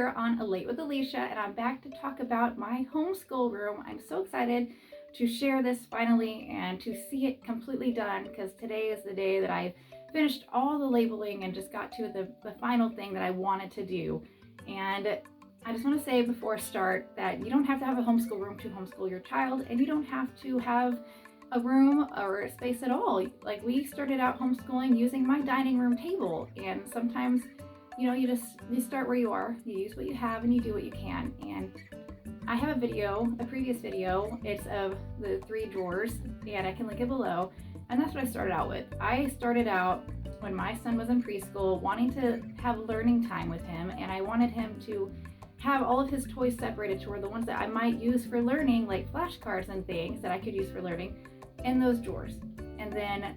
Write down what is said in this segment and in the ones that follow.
here on A Late with Alicia, and I'm back to talk about my homeschool room. I'm so excited to share this finally and to see it completely done, because today is the day that I've finished all the labeling and just got to the final thing that I wanted to do. And I just want to say before I start that you don't have to have a homeschool room to homeschool your child, and you don't have to have a room or a space at all. Like, we started out homeschooling using my dining room table, and sometimes you start where you are, you use what you have, and you do what you can. And I have a previous video, it's of the 3 drawers, and I can link it below. And that's what I started out with. I started out when my son was in preschool, wanting to have learning time with him, and I wanted him to have all of his toys separated to where the ones that I might use for learning, like flashcards and things that I could use for learning, in those drawers. And then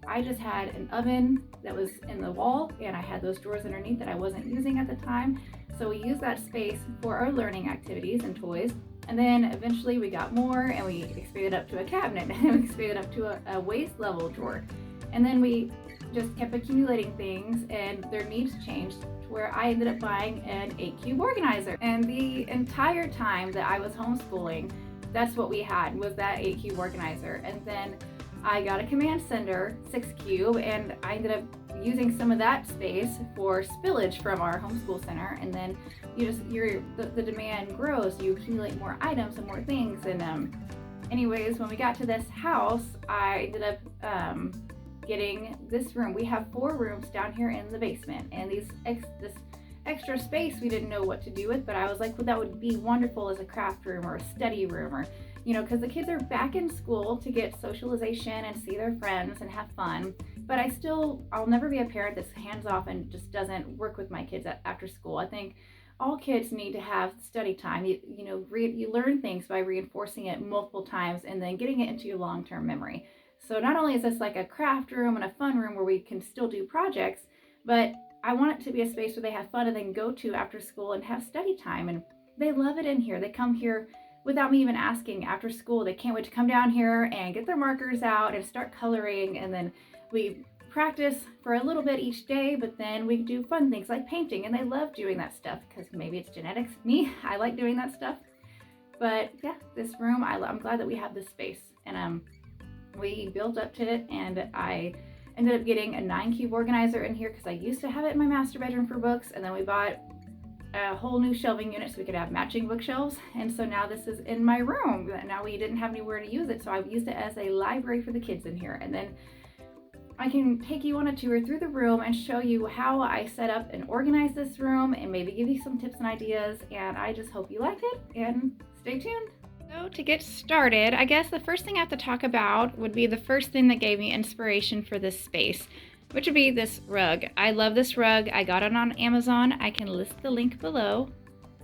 I just had an oven that was in the wall, and I had those drawers underneath that I wasn't using at the time. So we used that space for our learning activities and toys. And then eventually we got more, and we expanded up to a cabinet, and we expanded up to a waist level drawer. And then we just kept accumulating things, and their needs changed to where I ended up buying an 8-cube organizer. And the entire time that I was homeschooling, that's what we had, was that 8-cube organizer. And then I got a command center 6-cube, and I ended up using some of that space for spillage from our homeschool center. And then the demand grows, you accumulate more items and more things. And anyways, when we got to this house, I ended up getting this room. We have 4 rooms down here in the basement, and this extra space we didn't know what to do with, but I was like, well, that would be wonderful as a craft room or a study room, or because the kids are back in school to get socialization and see their friends and have fun. But I'll never be a parent that's hands off and just doesn't work with my kids after school. I think all kids need to have study time. You learn things by reinforcing it multiple times and then getting it into your long-term memory. So not only is this like a craft room and a fun room where we can still do projects, but I want it to be a space where they have fun and they can go to after school and have study time. And they love it in here. They come here without me even asking after school. They can't wait to come down here and get their markers out and start coloring. And then we practice for a little bit each day, but then we do fun things like painting. And they love doing that stuff, because maybe it's genetics. Me, I like doing that stuff. But yeah, this room, I'm glad that we have this space. And we built up to it, and I ended up getting a 9-cube organizer in here because I used to have it in my master bedroom for books, and then we bought a whole new shelving unit so we could have matching bookshelves. And so now this is in my room. Now we didn't have anywhere to use it, so I've used it as a library for the kids in here. And then I can take you on a tour through the room and show you how I set up and organize this room, and maybe give you some tips and ideas. And I just hope you like it, and stay tuned. So to get started, I guess the first thing I have to talk about would be the first thing that gave me inspiration for this space, which would be this rug. I love this rug. I got it on Amazon. I can list the link below.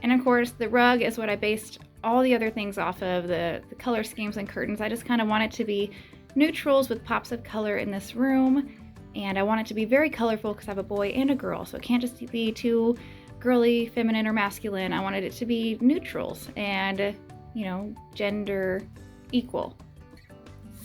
And of course, the rug is what I based all the other things off of, the color schemes and curtains. I just kind of want it to be neutrals with pops of color in this room. And I want it to be very colorful because I have a boy and a girl. So it can't just be too girly, feminine, or masculine. I wanted it to be neutrals and gender equal.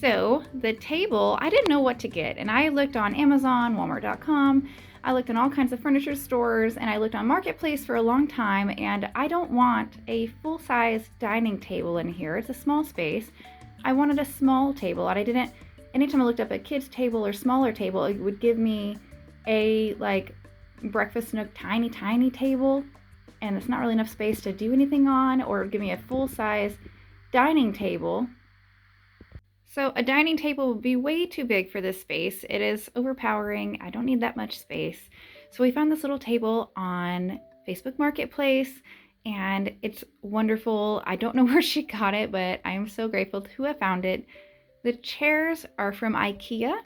So the table, I didn't know what to get, and I looked on Amazon, Walmart.com, I looked in all kinds of furniture stores, and I looked on Marketplace for a long time, and I don't want a full-size dining table in here. It's a small space. I wanted a small table, and anytime I looked up a kid's table or smaller table, it would give me a breakfast nook tiny table, and it's not really enough space to do anything on, or give me a full-size dining table. So a dining table would be way too big for this space. It is overpowering. I don't need that much space. So we found this little table on Facebook Marketplace, and it's wonderful. I don't know where she got it, but I am so grateful to who found it. The chairs are from IKEA.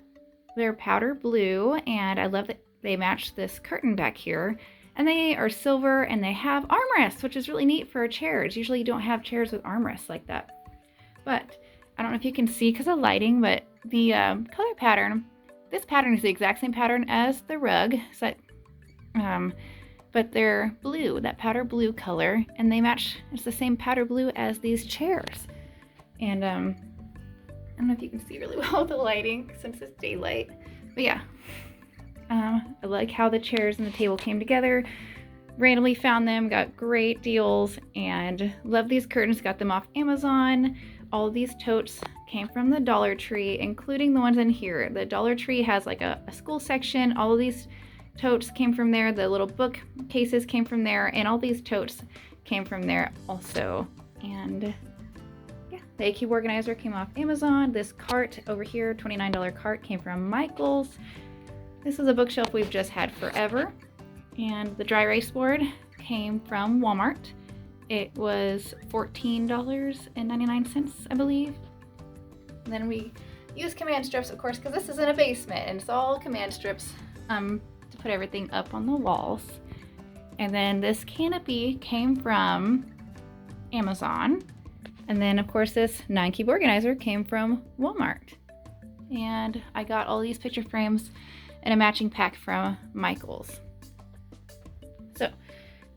They're powder blue, and I love that they match this curtain back here. And they are silver, and they have armrests, which is really neat for chairs. Usually you don't have chairs with armrests like that. But I don't know if you can see because of lighting, but the color pattern, this pattern is the exact same pattern as the rug, but they're blue, that powder blue color, and they match, it's the same powder blue as these chairs. And I don't know if you can see really well with the lighting since it's daylight, but yeah. I like how the chairs and the table came together. randomly found them, got great deals, and love these curtains. Got them off Amazon. All of these totes came from the Dollar Tree, including the ones in here. The Dollar Tree has like a school section. All of these totes came from there. The little book cases came from there, and all these totes came from there also. And yeah, the A-Cube organizer came off Amazon. This cart over here, $29 cart, came from Michaels. This is a bookshelf we've just had forever. And the dry erase board came from Walmart. It was $14.99, I believe. And then we use command strips, of course, because this is in a basement, and it's all command strips to put everything up on the walls. And then this canopy came from Amazon. And then, of course, this 9-cube organizer came from Walmart. And I got all these picture frames in a matching pack from Michaels. So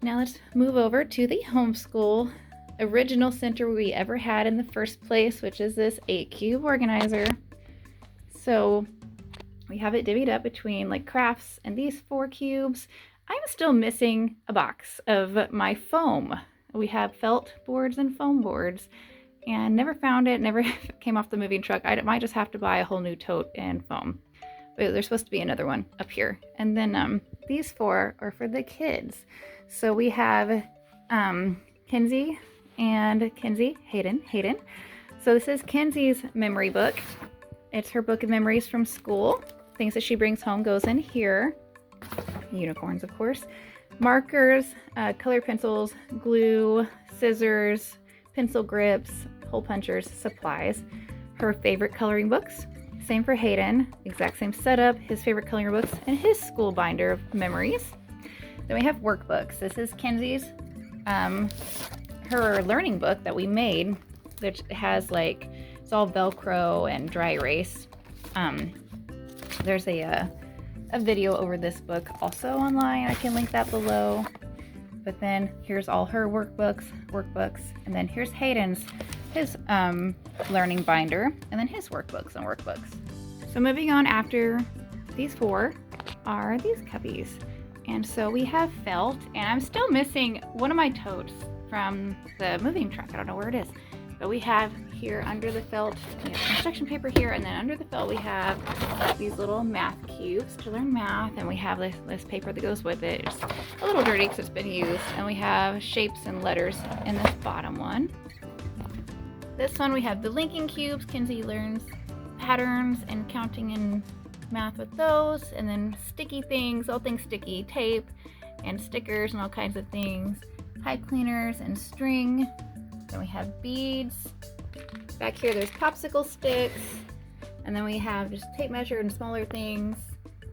now let's move over to the homeschool original center we ever had in the first place, which is this 8-cube organizer. So we have it divvied up between like crafts and these 4 cubes. I'm still missing a box of my foam. We have felt boards and foam boards, and never found it, never came off the moving truck. I might just have to buy a whole new tote and foam. But there's supposed to be another one up here. And then these 4 are for the kids. So we have Kenzie and Kenzie, Hayden. So this is Kenzie's memory book. It's her book of memories from school. Things that she brings home goes in here. Unicorns, of course. Markers, colored pencils, glue, scissors, pencil grips, hole punchers, supplies. Her favorite coloring books. Same for Hayden, exact same setup, his favorite coloring books, and his school binder of memories. Then we have workbooks. This is Kenzie's, her learning book that we made, which has like, it's all Velcro and dry erase. There's a video over this book also online. I can link that below. But then here's all her workbooks, and then here's Hayden's, his learning binder, and then his workbooks. So moving on, after these 4 are these cubbies. And so we have felt, and I'm still missing one of my totes from the moving truck. I don't know where it is. But we have here under the felt, we have construction paper here, and then under the felt we have these little math cubes to learn math, and we have this paper that goes with it. It's a little dirty because it's been used, and we have shapes and letters in this bottom one. This one we have the linking cubes. Kenzie learns patterns and counting and math with those, and then sticky things, all things sticky, tape and stickers and all kinds of things, pipe cleaners and string. Then we have beads. Back here there's popsicle sticks, and then we have just tape measure and smaller things,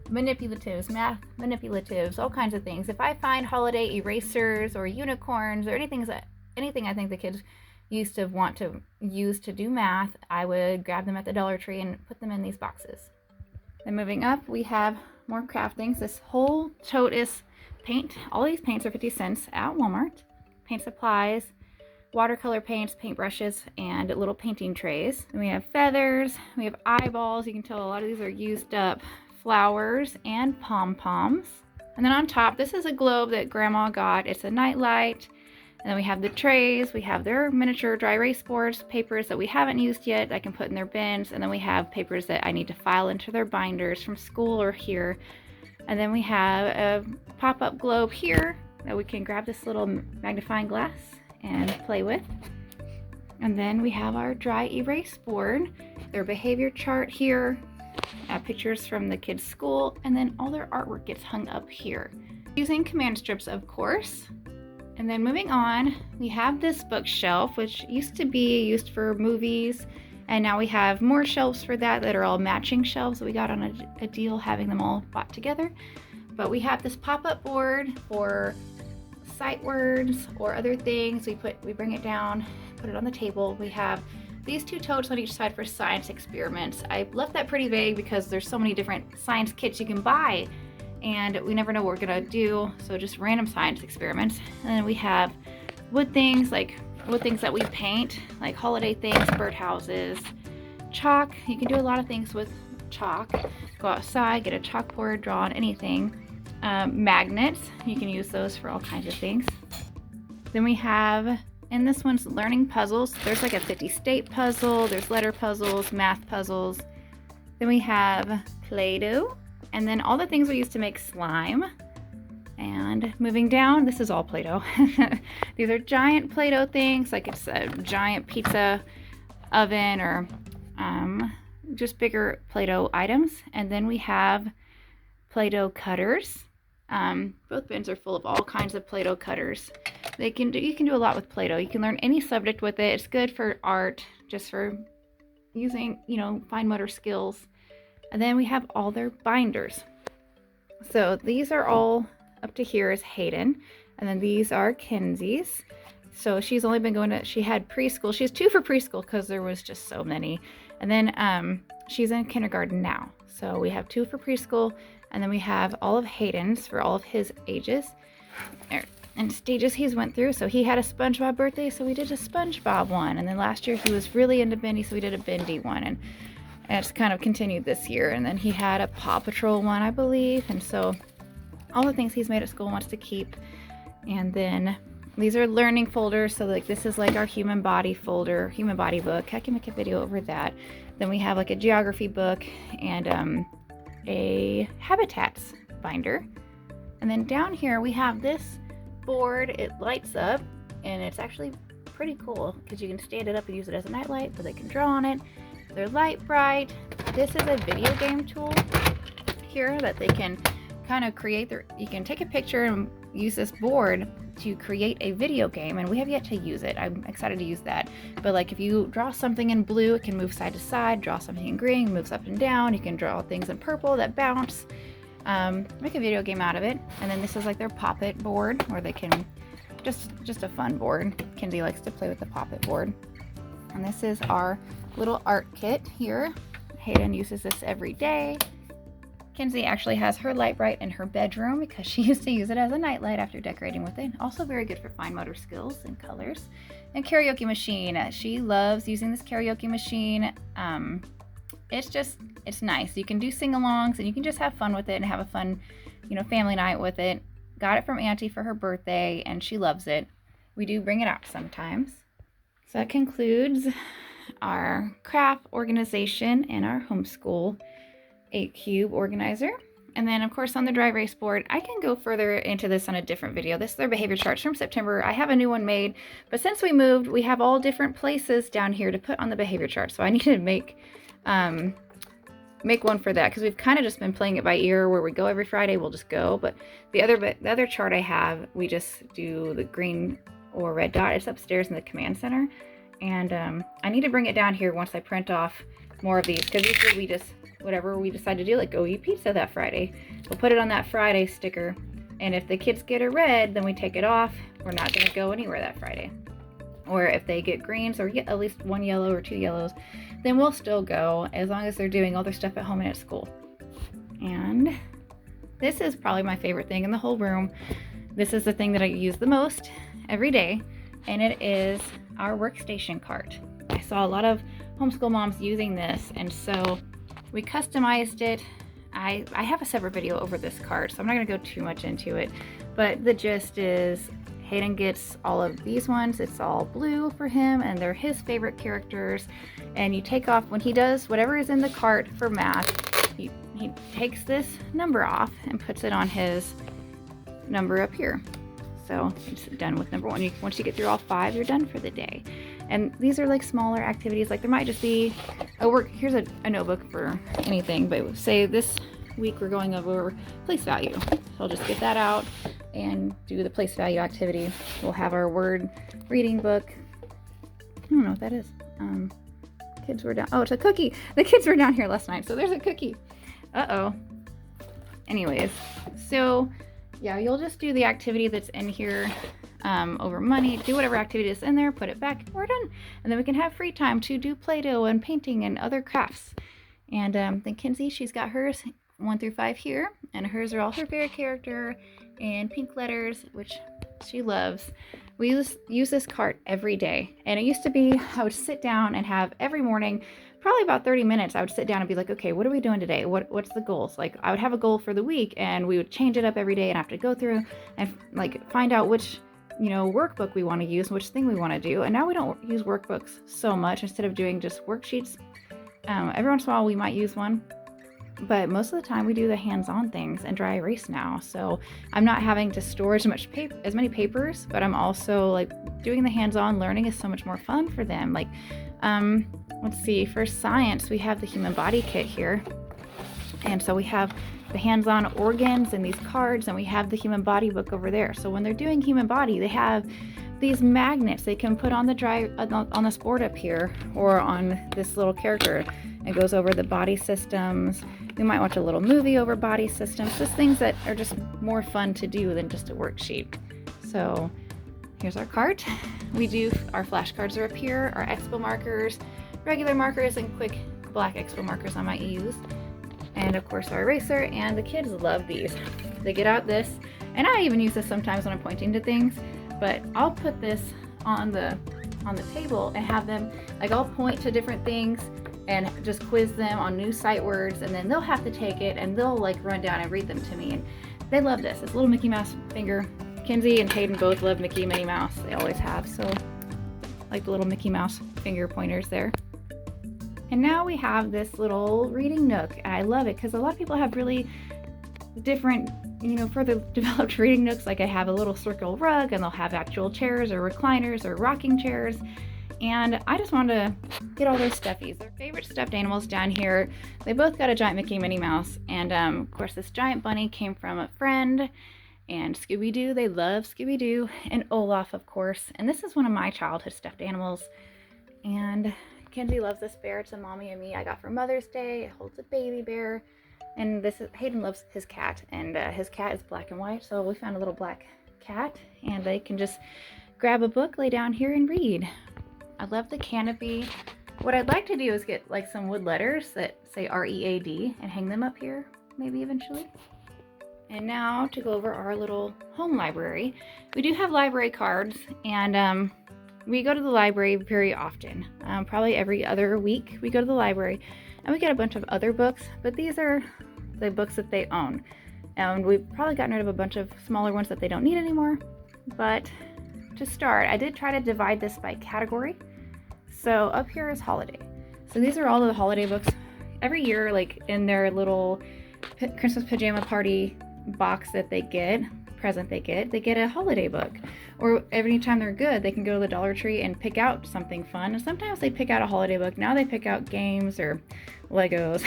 manipulatives, math manipulatives, all kinds of things. If I find holiday erasers or unicorns or anything I think the kids used to want to use to do math, I would grab them at the Dollar Tree and put them in these boxes. Then moving up, we have more craft things. This whole tote is paint. All these paints are 50 cents at Walmart. Paint supplies, watercolor paints, paintbrushes, and little painting trays. Then we have feathers, we have eyeballs. You can tell a lot of these are used up. Flowers and pom-poms. And then on top, this is a globe that Grandma got. It's a nightlight. And then we have the trays, we have their miniature dry erase boards, papers that we haven't used yet that I can put in their bins, and then we have papers that I need to file into their binders from school or here. And then we have a pop-up globe here that we can grab this little magnifying glass and play with. And then we have our dry erase board, their behavior chart here, pictures from the kids' school, and then all their artwork gets hung up here. Using command strips, of course. And then moving on, we have this bookshelf, which used to be used for movies, and now we have more shelves for that are all matching shelves. We got on a deal having them all bought together. But we have this pop-up board for sight words or other things. We bring it down, put it on the table. We have these 2 totes on each side for science experiments. I left that pretty vague because there's so many different science kits you can buy, and we never know what we're gonna do, so just random science experiments. And then we have wood things that we paint, like holiday things, birdhouses, chalk. You can do a lot of things with chalk. Go outside, get a chalkboard, draw on anything. magnets. You can use those for all kinds of things. Then we have, and this one's learning puzzles. There's like a 50 state puzzle, there's letter puzzles, math puzzles. Then we have Play-Doh, and then all the things we use to make slime. And moving down, this is all Play-Doh. These are giant Play-Doh things, like it's a giant pizza oven or just bigger Play-Doh items. And then we have Play-Doh cutters. Both bins are full of all kinds of Play-Doh cutters. You can do a lot with Play-Doh. You can learn any subject with it. It's good for art, just for using, fine motor skills. And then we have all their binders. So these are all up to here is Hayden, and then these are Kenzie's. So she's only been she had preschool. She has 2 for preschool because there was just so many. And then she's in kindergarten now. So we have 2 for preschool, and then we have all of Hayden's for all of his ages and stages he's went through. So he had a SpongeBob birthday, so we did a SpongeBob one. And then last year he was really into Bendy, so we did a Bendy one. And it's kind of continued this year. And then he had a Paw Patrol one, I believe. And so all the things he's made at school wants to keep. And then these are learning folders. So like this is like our human body folder, human body book. I can make a video over that. Then we have like a geography book and a habitats binder. And then down here we have this board. It lights up and it's actually pretty cool because you can stand it up and use it as a nightlight, so they can draw on it. They're light bright. This is a video game tool here that they can kind of create you can take a picture and use this board to create a video game, and we have yet to use it. I'm excited to use that. But like if you draw something in blue, it can move side to side. Draw something in green, moves up and down. You can draw things in purple that bounce. Make a video game out of it. And then this is like their Pop-It board, where they can just a fun board. Kenzie likes to play with the Pop-It board. And this is our little art kit here. Hayden uses this every day. Kenzie actually has her light bright in her bedroom because she used to use it as a nightlight after decorating with it. Also very good for fine motor skills and colors. And karaoke machine. She loves using this karaoke machine. It's nice. You can do sing-alongs and you can just have fun with it and have a fun, family night with it. Got it from Auntie for her birthday and she loves it. We do bring it out sometimes. So that concludes our craft organization and our homeschool 8-cube organizer. And then of course on the dry erase board, I can go further into this on a different video. This is their behavior charts from September. I have a new one made, but since we moved, we have all different places down here to put on the behavior chart. So I need to make one for that because we've kind of just been playing it by ear. Where we go every Friday, we'll just go. But the other chart I have, we just do the green or red dot. It's upstairs in the command center. And I need to bring it down here once I print off more of these, because usually we just, whatever we decide to do, like go eat pizza that Friday, we'll put it on that Friday sticker. And if the kids get a red, then we take it off. We're not going to go anywhere that Friday. Or if they get greens or get at least 1 yellow or 2 yellows, then we'll still go as long as they're doing all their stuff at home and at school. And this is probably my favorite thing in the whole room. This is the thing that I use the most every day, and it is our workstation cart. I saw a lot of homeschool moms using this, and so we customized it. I have a separate video over this cart, so I'm not going to go too much into it, but the gist is Hayden gets all of these ones. It's all blue for him, and they're his favorite characters. And you take off, when he does whatever is in the cart for math, he takes this number off and puts it on his number up here. So it's done with number 1. Once you get through all 5, you're done for the day. And these are like smaller activities. Like there might just be here's a notebook for anything, but say this week we're going over place value. So I'll just get that out and do the place value activity. We'll have our word reading book. I don't know what that is. Kids were down. Oh, it's a cookie. The kids were down here last night, so there's a cookie. Uh-oh. Anyways, so yeah, you'll just do the activity that's in here over money. Do whatever activity is in there, put it back, we're done. And then we can have free time to do Play-Doh and painting and other crafts. And then Kenzie, she's got hers 1 through 5 here, and hers are all her favorite character and pink letters, which she loves. We use this cart every day. And it used to be, I would sit down and have every morning, probably about 30 minutes, I would sit down and be like, okay, what are we doing today? What's the goals? Like, I would have a goal for the week, and we would change it up every day and have to go through and like find out which workbook we want to use, which thing we want to do. And now we don't use workbooks so much. Instead of doing just worksheets, every once in a while we might use one, but most of the time we do the hands-on things and dry erase now. So I'm not having to store as many papers, but I'm also like doing the hands-on learning is so much more fun for them. Like, let's see, for science, we have the human body kit here. And so we have the hands-on organs and these cards, and we have the human body book over there. So when they're doing human body, they have these magnets they can put on on this board up here, or on this little character. It goes over the body systems. We might watch a little movie over body systems, just things that are just more fun to do than just a worksheet. So here's our cart. Our flashcards are up here, our expo markers, regular markers, and quick black expo markers I might use. And of course our eraser, and the kids love these. They get out this, and I even use this sometimes when I'm pointing to things, but I'll put this on the table and have them, like, I'll point to different things and just quiz them on new sight words, and then they'll have to take it and they'll like run down and read them to me. And they love this. This little Mickey Mouse finger. Kenzie and Hayden both love Minnie Mouse. They always have, so like the little Mickey Mouse finger pointers there. And now we have this little reading nook. I love it because a lot of people have really different, further developed reading nooks. Like I have a little circle rug, and they'll have actual chairs or recliners or rocking chairs. And I just wanted to get all those stuffies. Their favorite stuffed animals down here. They both got a giant Mickey and Minnie Mouse. And of course, this giant bunny came from a friend. And Scooby-Doo, they love Scooby-Doo. And Olaf, of course. And this is one of my childhood stuffed animals. And Kenzie loves this bear. It's a Mommy and Me I got for Mother's Day. It holds a baby bear. And Hayden loves his cat. And his cat is black and white. So we found a little black cat. And they can just grab a book, lay down here, and read. I love the canopy. What I'd like to do is get like some wood letters that say READ and hang them up here, maybe eventually. And now to go over our little home library. We do have library cards, and we go to the library very often. Probably every other week we go to the library, and we get a bunch of other books, but these are the books that they own. And we've probably gotten rid of a bunch of smaller ones that they don't need anymore. But to start, I did try to divide this by category. So up here is holiday. So these are all of the holiday books. Every year, like in their little Christmas pajama party box that they get a holiday book. Or every time they're good, they can go to the Dollar Tree and pick out something fun. And sometimes they pick out a holiday book. Now they pick out games or Legos.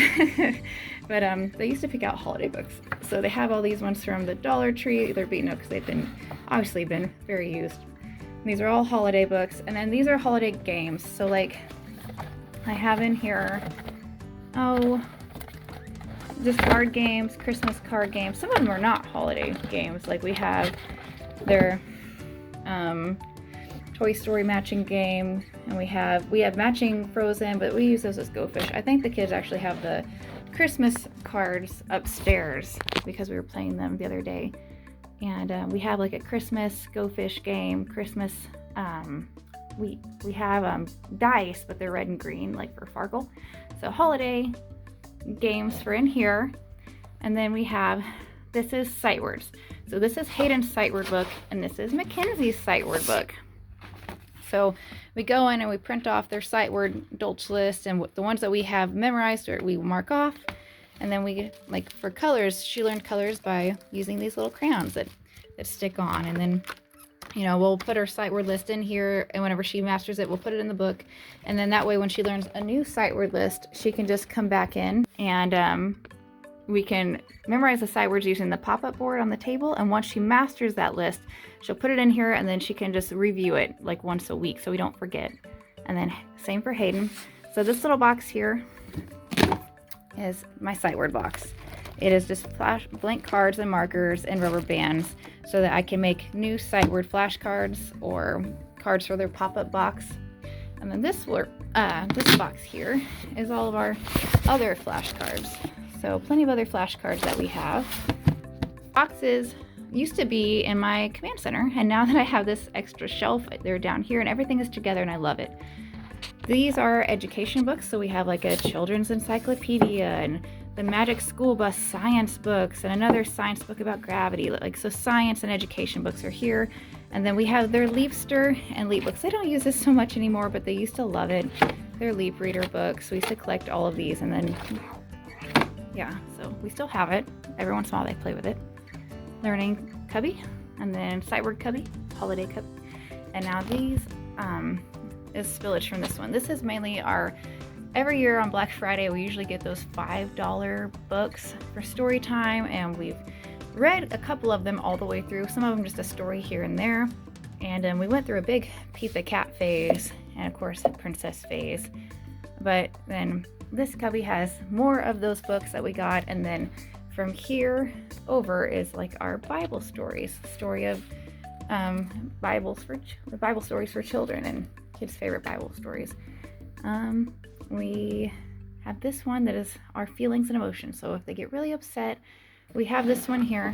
But they used to pick out holiday books. So they have all these ones from the Dollar Tree. They're beaten up because they've obviously been very used. These are all holiday books, and then these are holiday games. So like I have in here, just card games, Christmas card games. Some of them are not holiday games. Like we have their Toy Story matching game, and we have matching Frozen, but we use those as Go Fish. I think the kids actually have the Christmas cards upstairs because we were playing them the other day. And we have like a Christmas Go Fish game, Christmas, we have dice, but they're red and green, like for Farkle. So holiday games for in here. And then we have, this is sight words. So this is Hayden's sight word book, and this is Mackenzie's sight word book. So we go in and we print off their sight word Dolch list, and the ones that we have memorized, or we mark off. And then we, like for colors, she learned colors by using these little crayons that stick on. And then, we'll put her sight word list in here, and whenever she masters it, we'll put it in the book. And then that way, when she learns a new sight word list, she can just come back in, and we can memorize the sight words using the pop-up board on the table. And once she masters that list, she'll put it in here, and then she can just review it like once a week so we don't forget. And then same for Hayden. So this little box here is my sight word box. It is just blank cards and markers and rubber bands so that I can make new sight word flashcards or cards for their pop-up box. And then this box here is all of our other flashcards. So plenty of other flashcards that we have. Boxes used to be in my command center, and now that I have this extra shelf, they're down here and everything is together and I love it. These are education books, so we have like a children's encyclopedia and the Magic School Bus science books and another science book about gravity. Like, so science and education books are here. And then we have their Leapster and Leap books. They don't use this so much anymore, but they used to love it. Their Leap Reader books. We used to collect all of these, and then, yeah, so we still have it. Every once in a while they play with it. Learning Cubby, and then Sight Cubby, Holiday Cubby. And now these is spillage from this one. This is mainly our, every year on Black Friday, we usually get those $5 books for story time, and we've read a couple of them all the way through. Some of them just a story here and there. And we went through a big Pizza Cat phase, and of course a princess phase. But then this cubby has more of those books that we got, and then from here over is like our Bible stories, story of Bible stories for children and kids' favorite Bible stories. We have this one that is our feelings and emotions. So if they get really upset, we have this one here,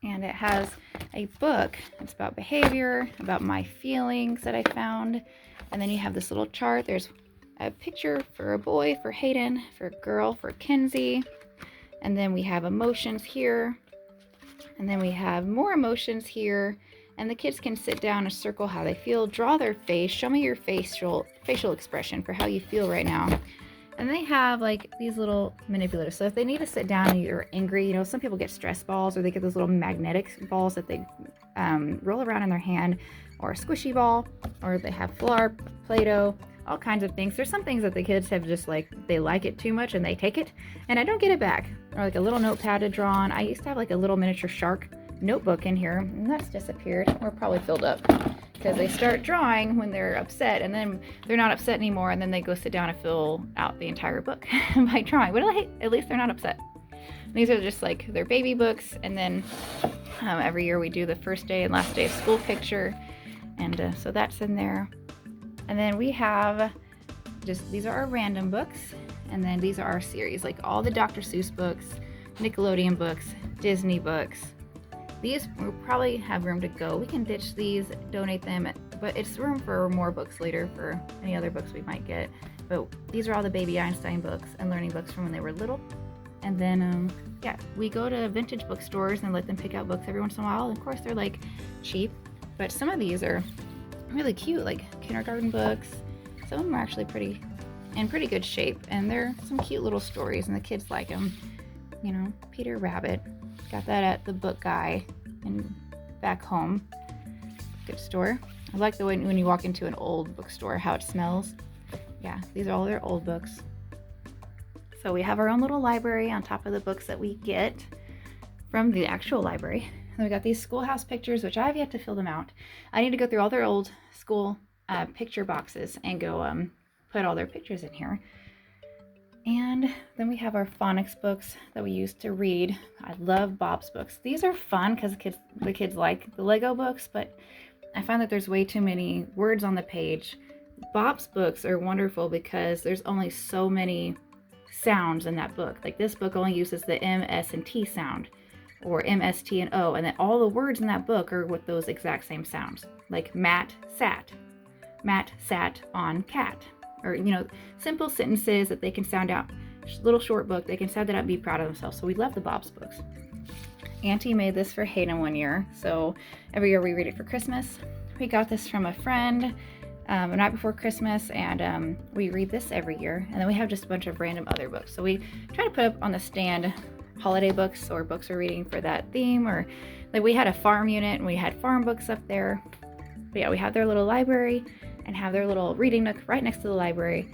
and it has a book. It's about behavior, about my feelings that I found. And then you have this little chart. There's a picture for a boy, for Hayden, for a girl, for Kenzie. And then we have emotions here. And then we have more emotions here. And the kids can sit down and circle how they feel, draw their face, show me your facial expression for how you feel right now. And they have like these little manipulators. So if they need to sit down and you're angry, you know, some people get stress balls, or they get those little magnetic balls that they roll around in their hand, or a squishy ball, or they have Flarp, Play-Doh, all kinds of things. There's some things that the kids have just like, they like it too much and they take it, and I don't get it back. Or like a little notepad to draw on. I used to have like a little miniature shark notebook in here, and that's disappeared, or probably filled up, because they start drawing when they're upset, and then they're not upset anymore, and then they go sit down and fill out the entire book by drawing. But at least they're not upset. These are just like their baby books, and then every year we do the first day and last day of school picture, and so that's in there. And then we have just, these are our random books, and then these are our series, like all the Dr. Seuss books, Nickelodeon books, Disney books. These will probably have room to go. We can ditch these, donate them, but it's room for more books later for any other books we might get. But these are all the Baby Einstein books and learning books from when they were little. And then, yeah, we go to vintage bookstores and let them pick out books every once in a while. And of course, they're like cheap, but some of these are really cute, like kindergarten books. Some of them are actually in pretty good shape, and they're some cute little stories, and the kids like them. You know, Peter Rabbit. Got that at the Book Guy and back home. Good store. I like the way when you walk into an old bookstore, how it smells. Yeah, these are all their old books. So we have our own little library on top of the books that we get from the actual library. And we got these schoolhouse pictures, which I have yet to fill them out. I need to go through all their old school picture boxes and go put all their pictures in here. And then we have our phonics books that we use to read. I love Bob's books. These are fun because the kids like the Lego books, but I find that there's way too many words on the page. Bob's books are wonderful because there's only so many sounds in that book. Like this book only uses the M, S, and T sound, or M, S, T, and O, and then all the words in that book are with those exact same sounds. Like Matt sat on cat. Or, you know, simple sentences that they can sound out. Little short book, they can sound that out and be proud of themselves. So we love the Bob's books. Auntie made this for Hayden one year, so every year we read it for Christmas. We got this from a friend the night before Christmas, and we read this every year. And then we have just a bunch of random other books. So we try to put up on the stand holiday books or books we're reading for that theme, or like we had a farm unit and we had farm books up there. But yeah, we have their little library and have their little reading nook right next to the library.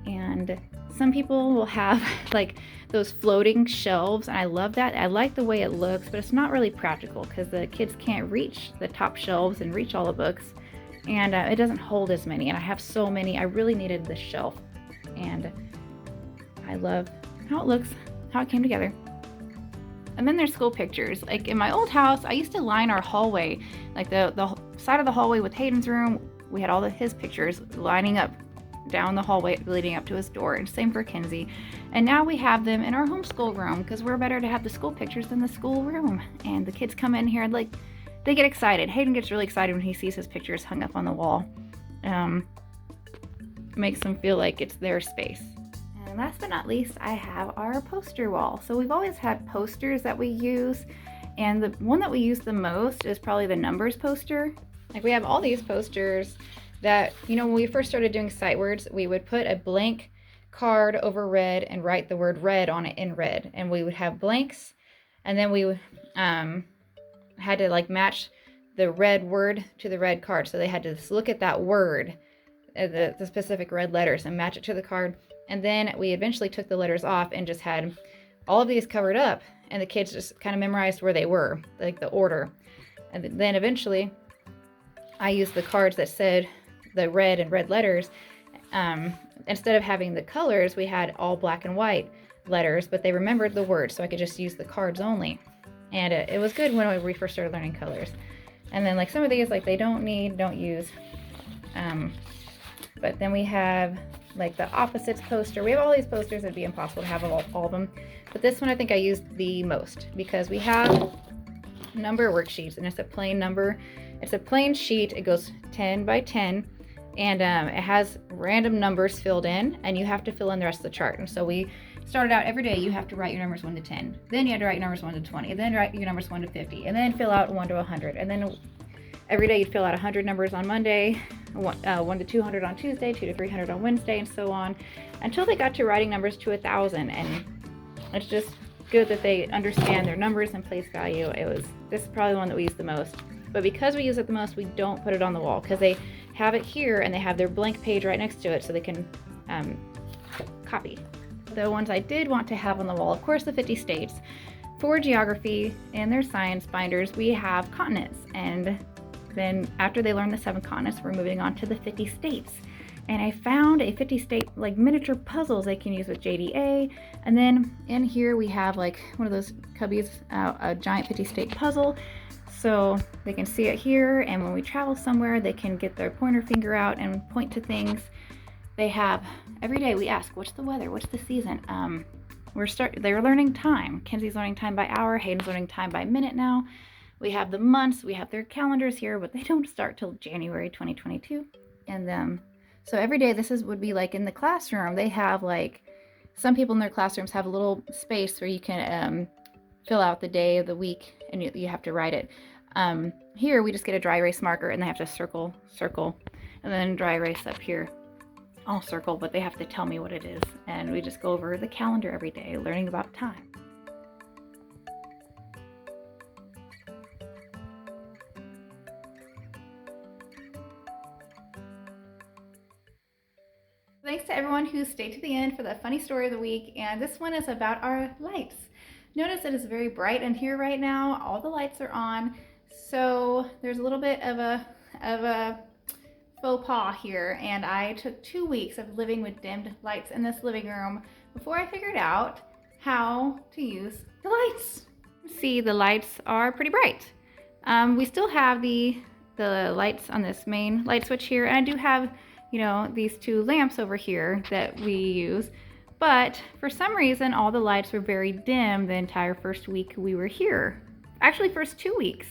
And some people will have like those floating shelves, and I love that. I like the way it looks, but it's not really practical because the kids can't reach the top shelves and reach all the books, and it doesn't hold as many. And I have so many. I really needed this shelf, and I love how it looks, how it came together. And then there's school pictures. Like in my old house, I used to line our hallway, like the side of the hallway with Hayden's room. We had all his pictures lining up down the hallway leading up to his door, and same for Kinsey. And now we have them in our homeschool room because we're better to have the school pictures than the school room. And the kids come in here and like, they get excited. Hayden gets really excited when he sees his pictures hung up on the wall. Makes them feel like it's their space. And last but not least, I have our poster wall. So we've always had posters that we use, and the one that we use the most is probably the numbers poster. Like we have all these posters that, you know, when we first started doing sight words, we would put a blank card over red and write the word red on it in red. And we would have blanks, and then we had to like match the red word to the red card. So they had to look at that word, the specific red letters, and match it to the card. And then we eventually took the letters off and just had all of these covered up, and the kids just kind of memorized where they were, like the order. And then eventually I used the cards that said the red and red letters. Instead of having the colors, we had all black and white letters, but they remembered the words, so I could just use the cards only. And it was good when we first started learning colors. And then like some of these, like they don't use. But then we have like the opposites poster. We have all these posters. It'd be impossible to have all of them. But this one I think I used the most because we have number worksheets, and it's a plain number. It's a plain sheet. It goes 10 by 10, and it has random numbers filled in, and you have to fill in the rest of the chart. And so we started out every day, you have to write your numbers 1 to 10. Then you had to write numbers 1 to 20. Then write your numbers 1 to 50. And then fill out 1 to 100. And then every day you'd fill out 100 numbers on Monday, 1 to 200 on Tuesday, 2 to 300 on Wednesday, and so on, until they got to writing numbers to 1,000. And it's just good that they understand their numbers and place value. This is probably the one that we use the most. But because we use it the most, we don't put it on the wall because they have it here and they have their blank page right next to it so they can copy. The ones I did want to have on the wall, of course, the 50 states. For geography and their science binders, we have continents. And then after they learn the 7 continents, we're moving on to the 50 states. And I found a 50 state like miniature puzzles they can use with JDA. And then in here we have like one of those cubbies, a giant 50 state puzzle. So they can see it here, and when we travel somewhere, they can get their pointer finger out and point to things. They have, every day we ask, what's the weather? What's the season? They're learning time. Kinsey's learning time by hour. Hayden's learning time by minute now. We have the months. We have their calendars here, but they don't start till January 2022. And so every day would be like in the classroom. They have like, some people in their classrooms have a little space where you can fill out the day of the week, and you have to write it. Here we just get a dry erase marker, and they have to circle, and then dry erase up here. I'll circle, but they have to tell me what it is. And we just go over the calendar every day, learning about time. Thanks to everyone who stayed to the end for the funny story of the week. And this one is about our lights. Notice it is very bright in here right now. All the lights are on. So there's a little bit of a faux pas here, and I took 2 weeks of living with dimmed lights in this living room before I figured out how to use the lights. See, the lights are pretty bright. We still have the lights on this main light switch here, and I do have, you know, these 2 lamps over here that we use, but for some reason all the lights were very dim the entire first week we were here. Actually, first 2 weeks.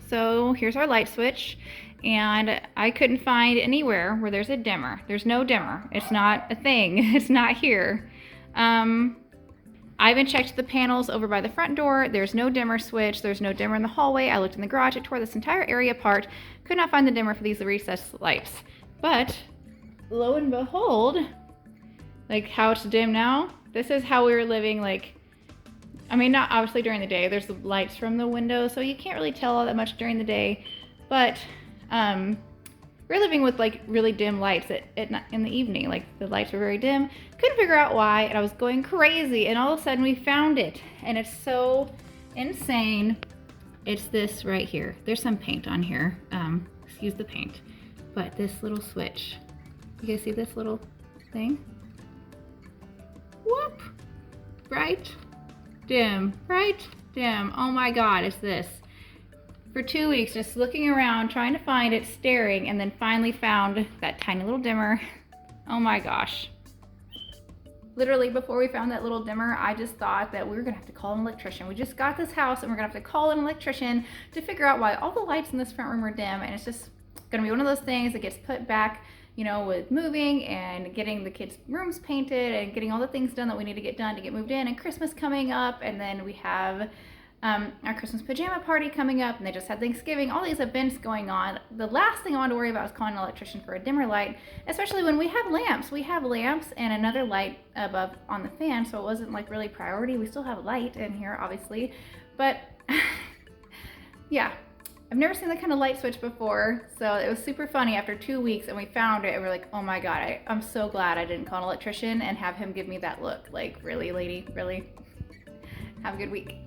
So here's our light switch, and I couldn't find anywhere where there's a dimmer. There's no dimmer. It's not a thing. It's not here. I even checked the panels over by the front door. There's no dimmer switch. There's no dimmer in the hallway. I looked in the garage. It tore this entire area apart. Could not find the dimmer for these recessed lights. But lo and behold, like how it's dim now, this is how we were living, like, I mean, not obviously during the day. There's the lights from the window, so you can't really tell all that much during the day. But we're living with like really dim lights in the evening. Like the lights were very dim. Couldn't figure out why, and I was going crazy. And all of a sudden we found it, and it's so insane. It's this right here. There's some paint on here. Excuse the paint, but this little switch. You guys see this little thing? Whoop! Bright, dim, bright, dim. Oh my God, it's this. For 2 weeks, just looking around, trying to find it, staring, and then finally found that tiny little dimmer Oh my gosh. Literally, before we found that little dimmer, I just thought that we were gonna have to call an electrician. We just got this house and we're gonna have to call an electrician to figure out why all the lights in this front room are dim. And it's just gonna be one of those things that gets put back, with moving and getting the kids' rooms painted and getting all the things done that we need to get done to get moved in, and Christmas coming up. And then we have our Christmas pajama party coming up, and they just had Thanksgiving, all these events going on. The last thing I wanted to worry about is calling an electrician for a dimmer light, especially when we have lamps. We have lamps and another light above on the fan, so it wasn't like really priority. We still have a light in here, obviously, but yeah. I've never seen that kind of light switch before, so it was super funny after 2 weeks, and we found it, and we're like, oh my god, I'm so glad I didn't call an electrician and have him give me that look. Like, really, lady, really? Have a good week.